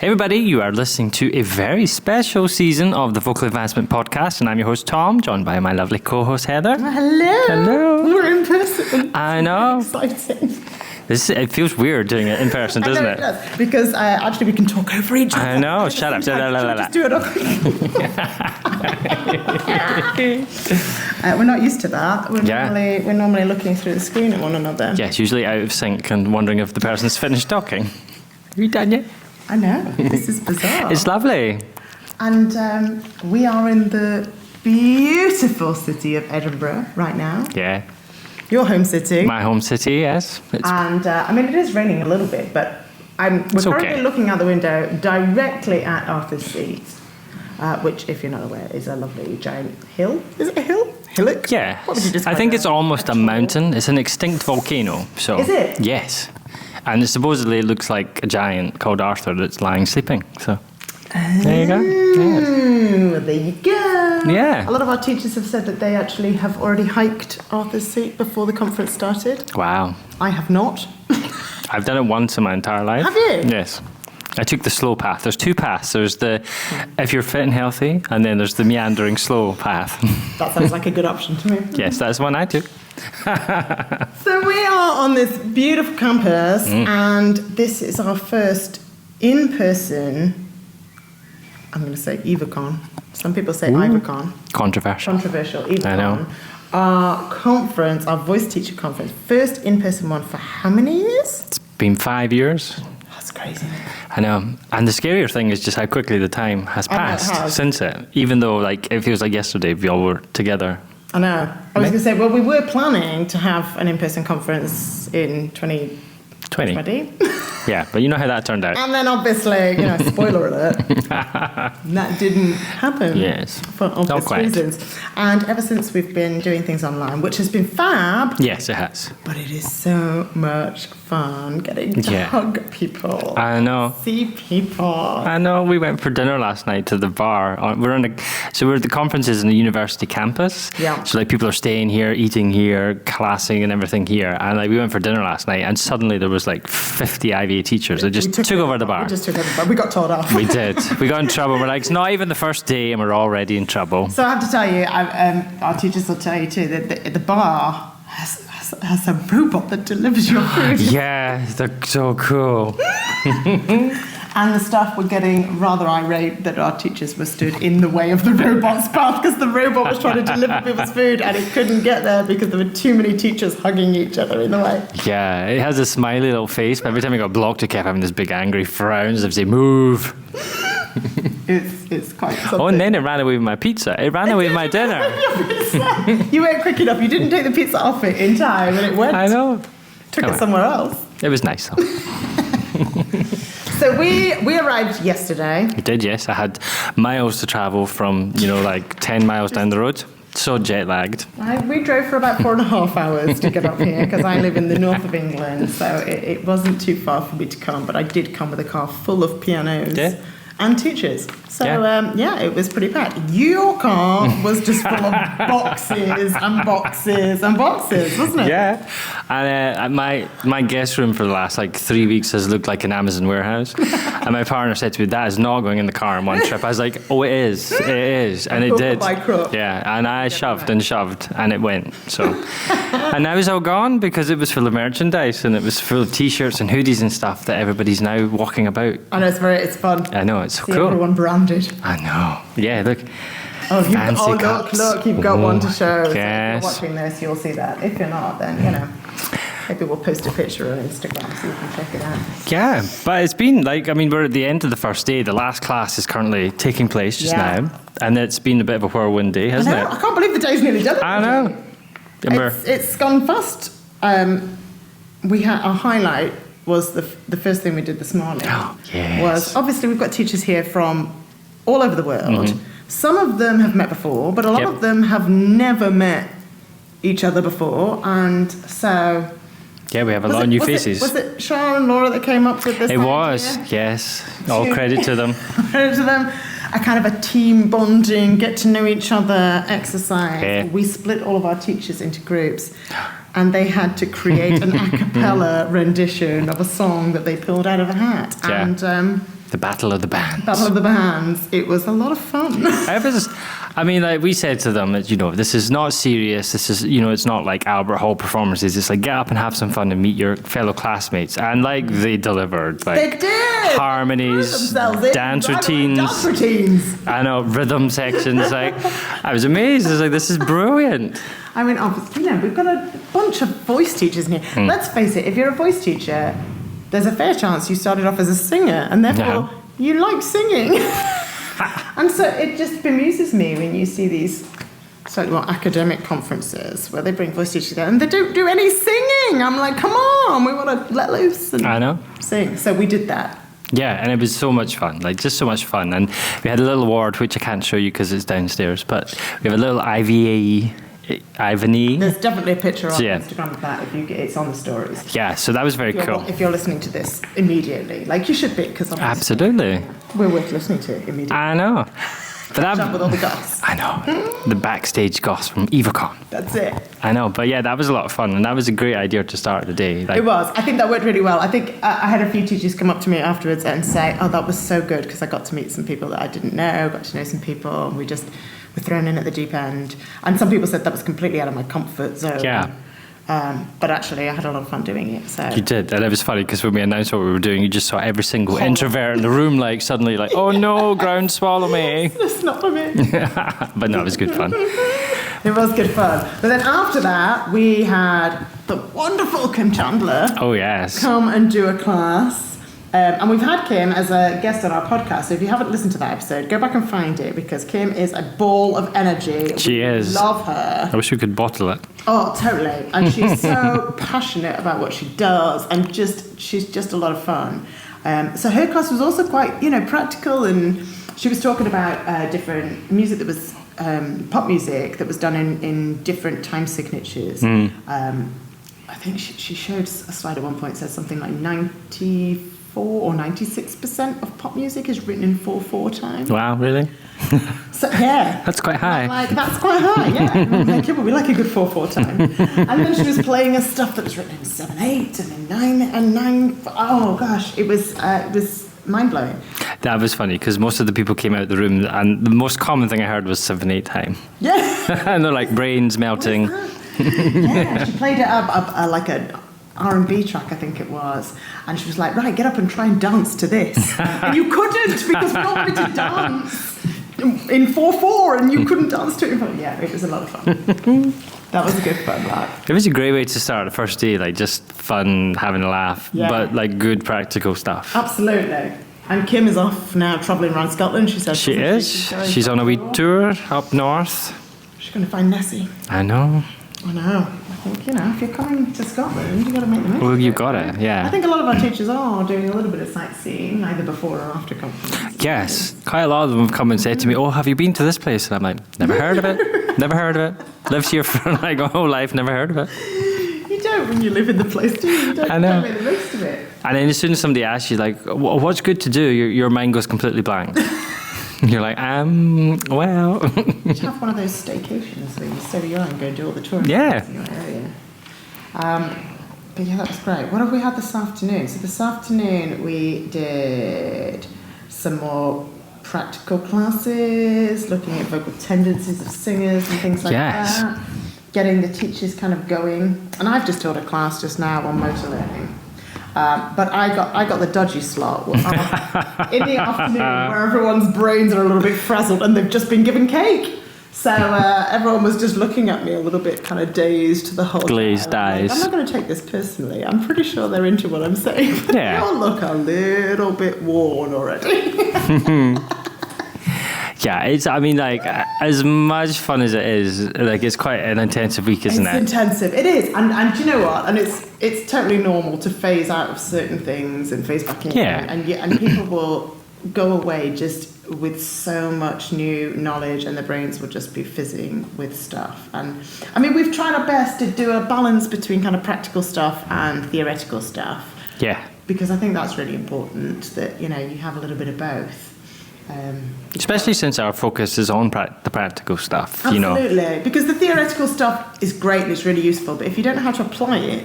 Hey everybody, you are listening to a very special season of the Vocal Advancement Podcast, and I'm your host Tom, joined by my lovely co-host Heather. Hello. Hello. We're in person. I know. Exciting. It feels weird doing it in person, doesn't it? Does, because actually we can talk over each other. I know. Shut up. Just do it up. We're not used to that. We're normally looking through the screen at one another. Yes, usually out of sync and wondering if the person's finished talking. Are you done yet? I know. This is bizarre. It's lovely. And we are in the beautiful city of Edinburgh right now. Yeah. Your home city. My home city, yes. And it is raining a little bit, but we're currently looking out the window directly at Arthur's Seat, which, if you're not aware, is a lovely giant hill. Is it a hill? Hillock? Yeah. What would you describe I think it's almost a mountain. It's an extinct volcano. So. Is it? Yes. And supposedly it looks like a giant called Arthur that's lying sleeping. So there you go. Yes. There you go. Yeah. A lot of our teachers have said that they actually have already hiked Arthur's Seat before the conference started. Wow. I have not. I've done it once in my entire life. Have you? Yes. I took the slow path. There's two paths. There's the if you're fit and healthy, and then there's the meandering slow path. That sounds like a good option to me. Yes, that's the one I took. So we are on this beautiful campus, and this is our first in-person, I'm going to say IVACON. Some people say IVACON. Controversial. IVACON. I know. Our conference, our voice teacher conference, first in-person one for how many years? It's been 5 years. That's crazy. I know. And the scarier thing is just how quickly the time has passed since it. Even though it feels like yesterday we all were together. I know. I was going to say, well, we were planning to have an in-person conference in 2020. Yeah, but you know how that turned out. And then obviously, spoiler alert, that didn't happen. Yes. For obvious reasons. And ever since we've been doing things online, which has been fab. Yes, it has. But it is so much fun getting to hug people. I know. See people. I know. We went for dinner last night to the bar. We're at the conferences in the university campus. Yeah. So people are staying here, eating here, classing and everything here. And we went for dinner last night, and suddenly there was 50 IVA teachers. They just took over the bar. We just took over the bar. We got told off. We did. We got in trouble. We're like, it's not even the first day, and we're already in trouble. So I have to tell you, our teachers will tell you too, that the bar has a robot that delivers your food. Yeah, they're so cool. And the staff were getting rather irate that our teachers were stood in the way of the robot's path because the robot was trying to deliver people's food and it couldn't get there because there were too many teachers hugging each other in the way. Yeah, it has a smiley little face, but every time it got blocked, it kept having this big angry frown as if they move. It's quite something. Oh, and then it ran away with my pizza. It ran away with my dinner. You weren't quick enough. You didn't take the pizza off it in time and it went. I know. Took it somewhere else. It was nice though. So we arrived yesterday. We did, yes. I had miles to travel from, 10 miles down the road. So jet lagged. We drove for about 4.5 hours to get up here because I live in the north of England, so it wasn't too far for me to come, but I did come with a car full of pianos and teachers. So, it was pretty packed. Your car was just full of boxes and boxes and boxes, wasn't it? Yeah. And my guest room for the last 3 weeks has looked like an Amazon warehouse. And my partner said to me, that is not going in the car in one trip. I was like, oh, it is. It is. And it did. Yeah. And I shoved and shoved and it went. So, and now it's all gone because it was full of merchandise and it was full of T-shirts and hoodies and stuff that everybody's now walking about. I know, it's fun. I know, it's so See cool. Everyone branded. I know. Yeah, look. Look, you've got one to show. Yes. So if you're watching this, you'll see that. If you're not, then, maybe we'll post a picture on Instagram so you can check it out. Yeah, but it's been we're at the end of the first day. The last class is currently taking place just now. And it's been a bit of a whirlwind day, hasn't it? I can't believe the day's nearly done. I know. It's gone fast. We had our highlight was the first thing we did this morning. Oh, yes. Was obviously we've got teachers here from all over the world. Some of them have met before, but a lot of them have never met each other before, and so. Yeah, we have a lot of new faces. Was it Shara and Laura that came up with this? It was, yes. All credit to them. Credit to them. A kind of a team bonding, get to know each other exercise. Yeah. We split all of our teachers into groups, and they had to create an a cappella rendition of a song that they pulled out of a hat. Yeah. And The Battle of the Bands. Battle of the Bands. It was a lot of fun. I mean, like we said to them, that, you know, this is not serious. This is, you know, it's not like Albert Hall performances. It's like get up and have some fun and meet your fellow classmates. And like they delivered, like they did harmonies, dance routines. Dance routines. I know, rhythm sections. Like I was amazed. I was like, this is brilliant. I mean, obviously, you know, we've got a bunch of voice teachers in here. Let's face it, if you're a voice teacher, there's a fair chance you started off as a singer, and therefore you like singing. And so it just bemuses me when you see these slightly more academic conferences where they bring voice teachers together and they don't do any singing. I'm like, come on, we want to let loose and sing. So we did that. Yeah, and it was so much fun, like just so much fun. And we had a little award, which I can't show you because it's downstairs, but we have a little IVACON. There's definitely a picture on Instagram of that. It's on the stories. Yeah, so that was very cool. If you're listening to this immediately, like you should be, because absolutely, we're worth listening to immediately. I know. But with all the goss. I know. The backstage goss from IVACON. That's it. I know. But yeah, that was a lot of fun. And that was a great idea to start the day. It was. I think that worked really well. I think I had a few teachers come up to me afterwards and say, oh, that was so good, because I got to meet some people that I didn't know, got to know some people, and we just were thrown in at the deep end. And some people said that was completely out of my comfort zone. Yeah. But actually, I had a lot of fun doing it. So you did, and it was funny because when we announced what we were doing, you just saw every single introvert in the room, like suddenly, like, "Oh no, ground swallow me!" It's not for me. But no, it was good fun. It was good fun. But then after that, we had the wonderful Kim Chandler. Oh yes. Come and do a class. And we've had Kim as a guest on our podcast, so if you haven't listened to that episode, go back and find it, because Kim is a ball of energy. She is. Love her. I wish we could bottle it. Oh, totally. And she's so passionate about what she does, and she's just a lot of fun. So her class was also quite, you know, practical, and she was talking about different music that was pop music that was done in different time signatures. I think she showed a slide at one point that said something like 94 or 96% of pop music is written in 4/4 time. Wow, really? So yeah, that's quite high. Like that's quite high, yeah. Like, yeah, but we like a good 4/4 time. And then she was playing us stuff that was written in 7/8 and in 9. Oh gosh, it was mind blowing. That was funny because most of the people came out of the room, and the most common thing I heard was 7/8 time. Yeah, and they're like brains melting. Yeah, she played it up like a R&B track, I think it was, and she was like, right, get up and try and dance to this. And you couldn't, because we all wanted to dance in 4/4, and you couldn't dance to it. But yeah, it was a lot of fun. That was a good fun laugh. It was a great way to start the first day, like just fun, having a laugh, but like good practical stuff. Absolutely. And Kim is off now travelling around Scotland, she says. She is. She's on a wee tour up north. She's going to find Nessie. I know. I know. I think, you know, if you're coming to Scotland, you've got to make the most of it. Well, you've got it, yeah. I think a lot of our teachers are doing a little bit of sightseeing, either before or after conference. Yes. Quite a lot of them have come and said to me, oh, have you been to this place? And I'm like, never heard of it. Never heard of it. Lived here for like my whole life, never heard of it. You don't when you live in the place, do you? You don't make the most of it. And then as soon as somebody asks you, like, what's good to do, your mind goes completely blank. You're like, well. You should have one of those staycations where you stay young and go do all the tours. Yeah. In your area. But yeah, that was great. What have we had this afternoon? So this afternoon we did some more practical classes, looking at vocal tendencies of singers and things like that. Getting the teachers kind of going. And I've just taught a class just now on motor learning. But I got the dodgy slot in the afternoon where everyone's brains are a little bit frazzled and they've just been given cake. So everyone was just looking at me a little bit kind of dazed the whole time. Glazed eyes. I'm not going to take this personally. I'm pretty sure they're into what I'm saying. But they all look a little bit worn already. Yeah, I mean, like, as much fun as it is, like, it's quite an intensive week, isn't it? It's intensive. It is. And do you know what? And it's totally normal to phase out of certain things and phase back in. Yeah. And people will go away just with so much new knowledge, and their brains will just be fizzing with stuff. And, I mean, we've tried our best to do a balance between kind of practical stuff and theoretical stuff. Yeah. Because I think that's really important, that, you know, you have a little bit of both. Especially since our focus is on the practical stuff, absolutely, you know. Absolutely, because the theoretical stuff is great and it's really useful, but if you don't know how to apply it,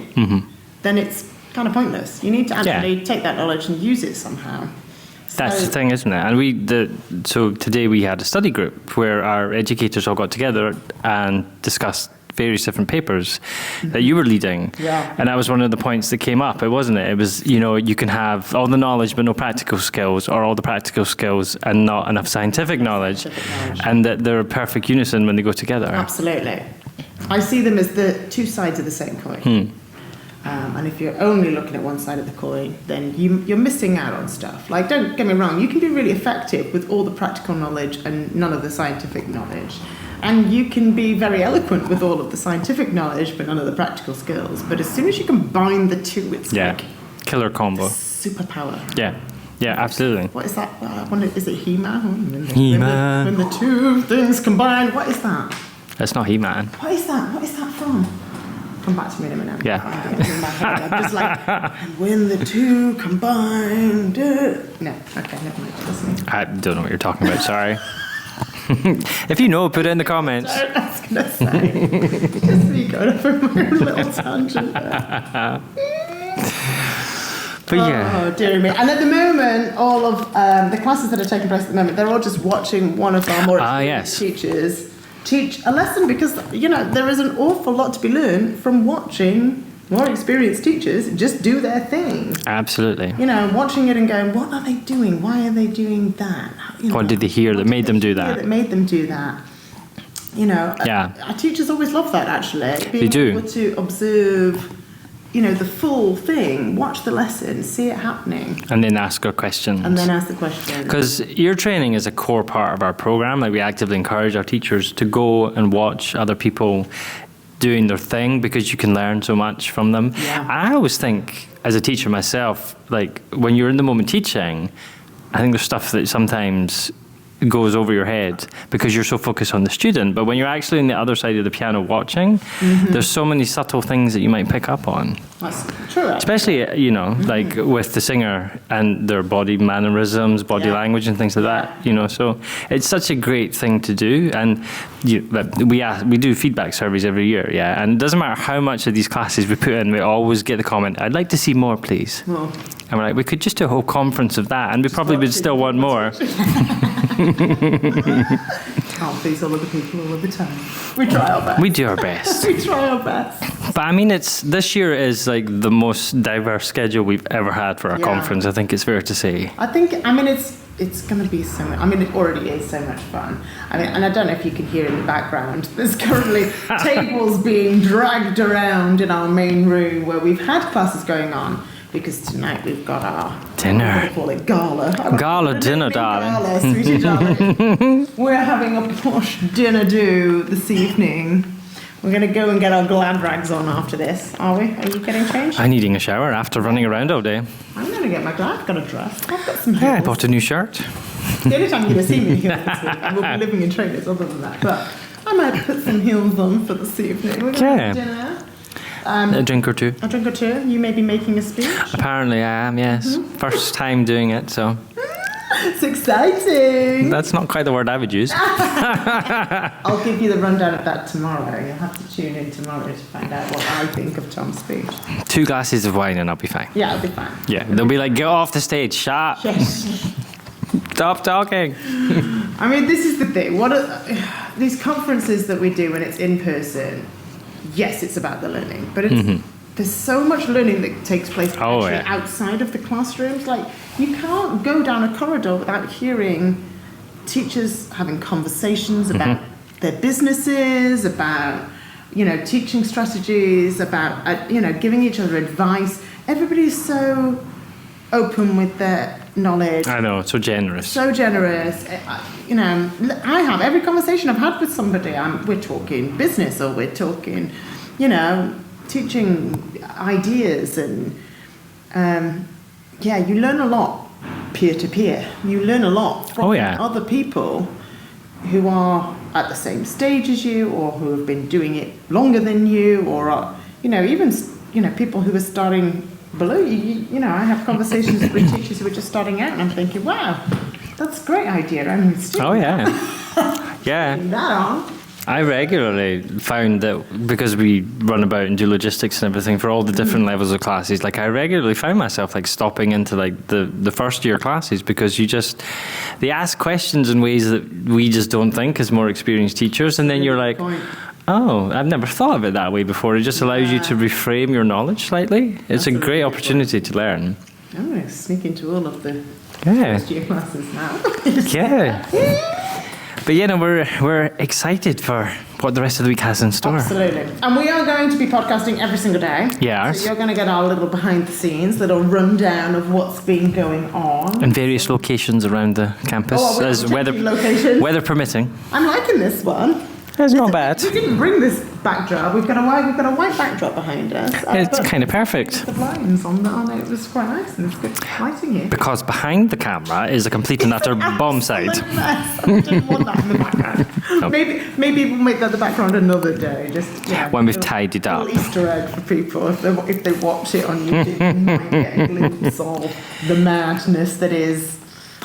then it's kind of pointless. You need to actually take that knowledge and use it somehow. That's the thing, isn't it? And so today we had a study group where our educators all got together and discussed various different papers that you were leading. Yeah. And that was one of the points that came up, wasn't it? It was, you can have all the knowledge but no practical skills, or all the practical skills and not enough scientific knowledge. And that they're a perfect unison when they go together. Absolutely. I see them as the two sides of the same coin. And if you're only looking at one side of the coin, then you're missing out on stuff. Like, don't get me wrong, you can be really effective with all the practical knowledge and none of the scientific knowledge. And you can be very eloquent with all of the scientific knowledge but none of the practical skills. But as soon as you combine the two, it's like killer combo. Superpower. Yeah, absolutely. What is that? Is it He-Man? He-Man. When the two things combine, what is that? That's not He-Man. What is that? What is that from? Come back to me in a minute. Yeah. I'm just like, and when the two combine. No, okay, never mind. I don't know what you're talking about, sorry. If you know, put it in the comments. I was going to say. Just me going off on my own little tangent there. But yeah. Oh, dear me. And at the moment, all of the classes that are taking place at the moment, they're all just watching one of our more experienced teachers teach a lesson, because, there is an awful lot to be learned from watching more experienced teachers just do their thing. Absolutely. Watching it and going, what are they doing? Why are they doing that? What did they hear that made them do that? That made them do that. Our teachers always love that, actually. Being able to observe, the full thing, watch the lesson, see it happening. And then ask our questions. Because ear training is a core part of our program. Like, we actively encourage our teachers to go and watch other people doing their thing, because you can learn so much from them. Yeah. I always think, as a teacher myself, like, when you're in the moment teaching, I think there's stuff that sometimes goes over your head because you're so focused on the student. But when you're actually on the other side of the piano watching, there's so many subtle things that you might pick up on. That's true. Especially, like with the singer and their body mannerisms, body language and things like that, so it's such a great thing to do. And we do feedback surveys every year, and it doesn't matter how much of these classes we put in, we always get the comment, I'd like to see more, please. Well, and we're like, we could just do a whole conference of that, and we probably would still want more. Can't please all of the people all of the time. We try our best. We do our best. We try our best. But I mean, this year is like the most diverse schedule we've ever had for our conference. I think it's fair to say. It's going to be so much. It already is so much fun. And I don't know if you can hear in the background, there's currently tables being dragged around in our main room where we've had classes going on. Because tonight we've got our dinner. What do you call it? Gala. Gala dinner, darling. Gala, sweetie darling. We're having a posh dinner do this evening. We're going to go and get our glad rags on after this, are we? Are you getting changed? I'm needing a shower after running around all day. I'm going to get my glad. I've got a dress. I've got some heels. I bought a new shirt. The only time you're going to see me here this week, I will be living in trainers other than that. But I might put some heels on for this evening. We're going to have dinner. A drink or two. A drink or two. You may be making a speech. Apparently I am, yes. First time doing it, so. It's exciting. That's not quite the word I would use. I'll give you the rundown of that tomorrow. You'll have to tune in tomorrow to find out what I think of Tom's speech. 2 glasses of wine and I'll be fine. Yeah, I'll be fine. Yeah, they'll be like, get off the stage, shut. Stop talking. This is the thing. These conferences that we do when it's in person, yes, it's about the learning, but there's so much learning that takes place outside of the classrooms. Like, you can't go down a corridor without hearing teachers having conversations about their businesses, about, teaching strategies, about, giving each other advice. Everybody's so open with their knowledge. I know, so generous. So generous. I have every conversation I've had with somebody, we're talking business or we're talking, teaching ideas and, you learn a lot peer-to-peer. You learn a lot from other people who are at the same stage as you or who have been doing it longer than you or, are, even, people who are starting below you. I have conversations with teachers who are just starting out and I'm thinking, wow, that's a great idea. Yeah. That on. I regularly found that because we run about and do logistics and everything for all the different levels of classes, like I regularly found myself like stopping into like the first year classes because they ask questions in ways that we just don't think as more experienced teachers, and then you're like, oh, I've never thought of it that way before. It just allows you to reframe your knowledge slightly. It's a great opportunity to learn. I'm going to sneak into all of the first year classes now. But we're excited for what the rest of the week has in store. Absolutely. And we are going to be podcasting every single day. Yeah. So you're going to get our little behind the scenes, little rundown of what's been going on. In various locations around the campus. As weather permitting. I'm liking this one. It's not bad. We didn't bring this backdrop. We've got a white backdrop behind us. It's kind of perfect. The blinds on it. It was quite nice and it's good lighting here. Because behind the camera is a complete and utter bomb site. I didn't want that in the background. No. Maybe we'll make that the background another day. Just when we've tidied up. A little Easter egg for people if they watch it on YouTube. You might get a glimpse of the madness that is.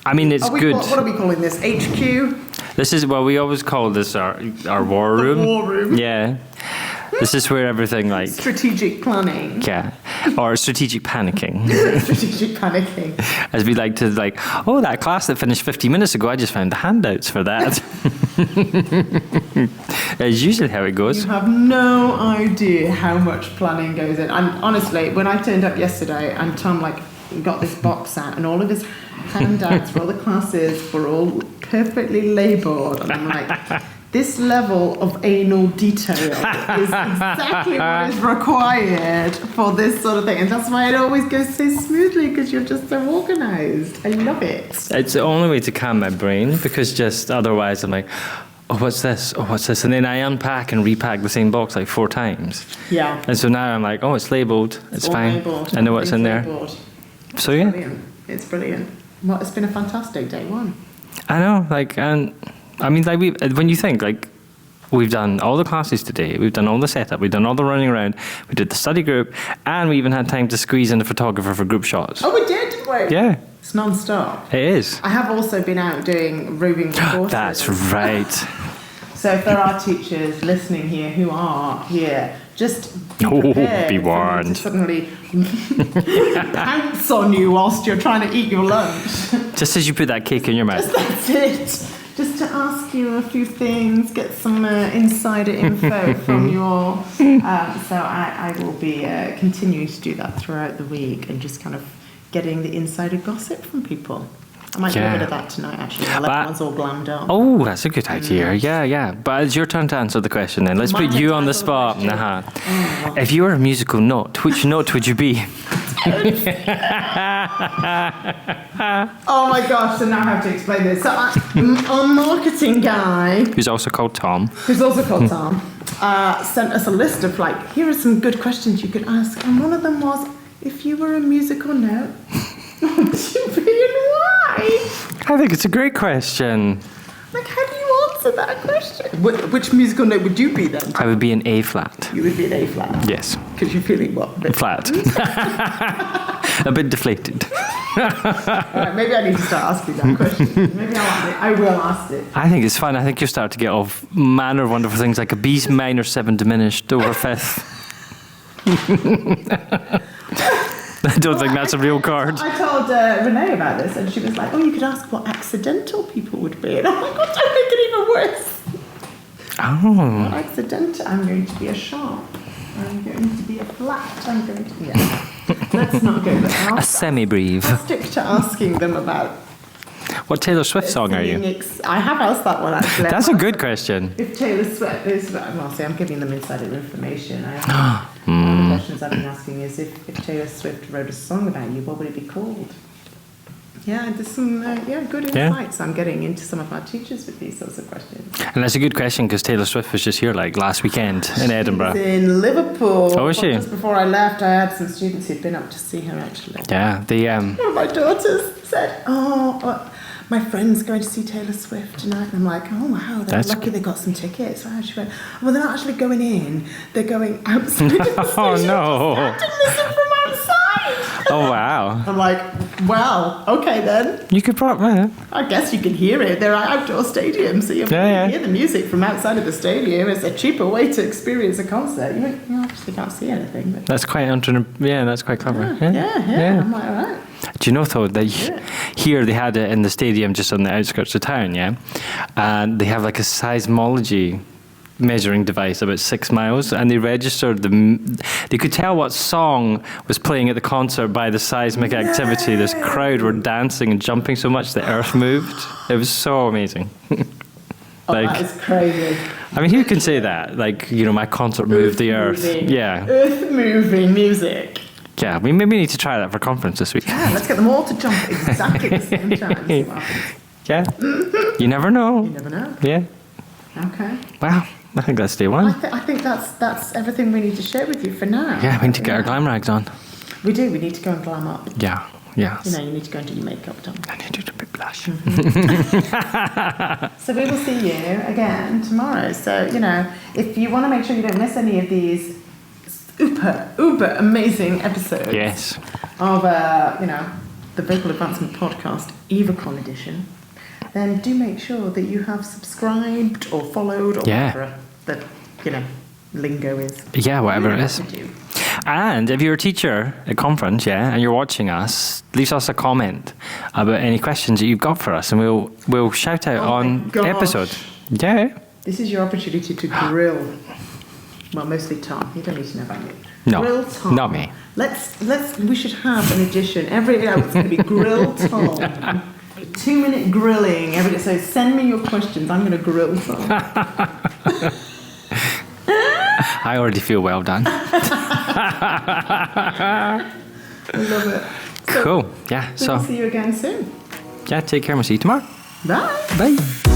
I mean, it's good. What are we calling this? HQ. This is we always call this our war room. The war room. Yeah. This is where everything like strategic planning. Yeah. Or strategic panicking. Strategic panicking. As we like to that class that finished 50 minutes ago, I just found the handouts for that. It's usually how it goes. You have no idea how much planning goes in. And honestly, when I turned up yesterday and Tom got this box out and all of his handouts for all the classes were all perfectly labelled, and I'm like, this level of anal detail is exactly what is required for this sort of thing, and that's why it always goes so smoothly because you're just so organised. I love it. It's the only way to calm my brain because just otherwise I'm like, oh, what's this? Oh, what's this? And then I unpack and repack the same box like 4 times. Yeah. And so now I'm like, oh, it's labelled. It's fine. Labelled. I know what's in there. Labelled. So yeah. Brilliant. It's brilliant. Well, it's been a fantastic day one. I know, and I mean, when you think, we've done all the classes today, we've done all the setup, we've done all the running around, we did the study group, and we even had time to squeeze in a photographer for group shots. Oh, we did, didn't we? Yeah. It's non-stop. It is. I have also been out doing roving courses. That's right. So if there are teachers listening here who are here, just be prepared be warned. To suddenly pounce on you whilst you're trying to eat your lunch. Just as you put that cake in your mouth. That's it. Just to ask you a few things, get some insider info from you all. So I will be continuing to do that throughout the week and just kind of getting the insider gossip from people. I might do a bit of that tonight, actually, while everyone's all glammed up. Oh, that's a good idea. Yeah. But it's your turn to answer the question then. Let's put you on the spot. If you were a musical note, which note would you be? Oh my gosh, so now I have to explain this. So our marketing guy, who's also called Tom, sent us a list of here are some good questions you could ask, and one of them was, if you were a musical note, what would you be and why? I think it's a great question. How do you answer that question? Which musical note would you be then? I would be an A flat. You would be an A flat? Yes. Because you're feeling what? A bit flat. A bit deflated. Right, maybe I need to start asking that question. Maybe I will ask it. I think it's fun. I think you'll start to get off manner of wonderful things like a B minor 7 diminished over 5th. I don't think that's a real card. I told Renee about this, and she was like, "Oh, you could ask what accidental people would be." And I'm like, "God, don't make it even worse." Oh. Not accidental. I'm going to be a sharp. I'm going to be a flat. I'm going to be. Yeah. Let's not go there. A semi-breve. I'll stick to asking them about. What Taylor Swift song are you? I have asked that one actually. That's a good question. If Taylor Swift is, well, see, I'm giving them insider information. One of the questions I've been asking is if Taylor Swift wrote a song about you, what would it be called? Yeah, there's some good insights I'm getting into some of our teachers with these sorts of questions. And that's a good question because Taylor Swift was just here last weekend in Edinburgh. She's in Liverpool. Oh, was she? Just before I left, I had some students who'd been up to see her actually. Yeah, one of my daughters said, my friend's going to see Taylor Swift tonight. And I'm like, oh wow, they're lucky they got some tickets. Right? She went, well, they're not actually going in, they're going outside. Oh no. And listen from outside. Oh, wow. I'm like, well, okay then. You could probably... I guess you can hear it. There are outdoor stadiums, so you can hear the music from outside of the stadium. It's a cheaper way to experience a concert. You obviously can't see anything. But That's quite that's quite clever. Yeah. I'm like, all right. Do you know, though, that here they had it in the stadium just on the outskirts of town, and they have like a seismology measuring device about 6 miles, and they registered they could tell what song was playing at the concert by the seismic activity. This crowd were dancing and jumping so much the earth moved. It was so amazing. That is crazy. I mean, who can say that? Like, my concert moved the earth. Yeah. Earth-moving music. Yeah, we maybe need to try that for conference this week. Yeah, let's get them all to jump at exactly the same time. Yeah. You never know. You never know. Yeah. Okay. Wow. I think that's day one. I think that's everything we need to share with you for now. Yeah, we need to get our glam rags on. We do. We need to go and glam up. Yeah. Yes. You need to go and do your makeup done. I need to do a bit blush. So we will see you again tomorrow. So, if you want to make sure you don't miss any of these uber amazing episodes. Yes. Of, the Vocal Advancement Podcast, IVACON edition, then do make sure that you have subscribed or followed or whatever the, lingo is. Yeah, whatever it is. And if you're a teacher at conference, and you're watching us, leave us a comment about any questions that you've got for us, and we'll shout out on the episode. Yeah. This is your opportunity to grill. Well, mostly Tom. You don't need to know about me. No, Grill Tom. not me. We should have an edition. Every hour it's going to be Grill Tom. 2-minute grilling. So send me your questions. I'm going to grill Tom. I already feel well done. I love it. Cool. Yeah. So we'll see you again soon. Yeah, take care and we'll see you tomorrow. Bye. Bye.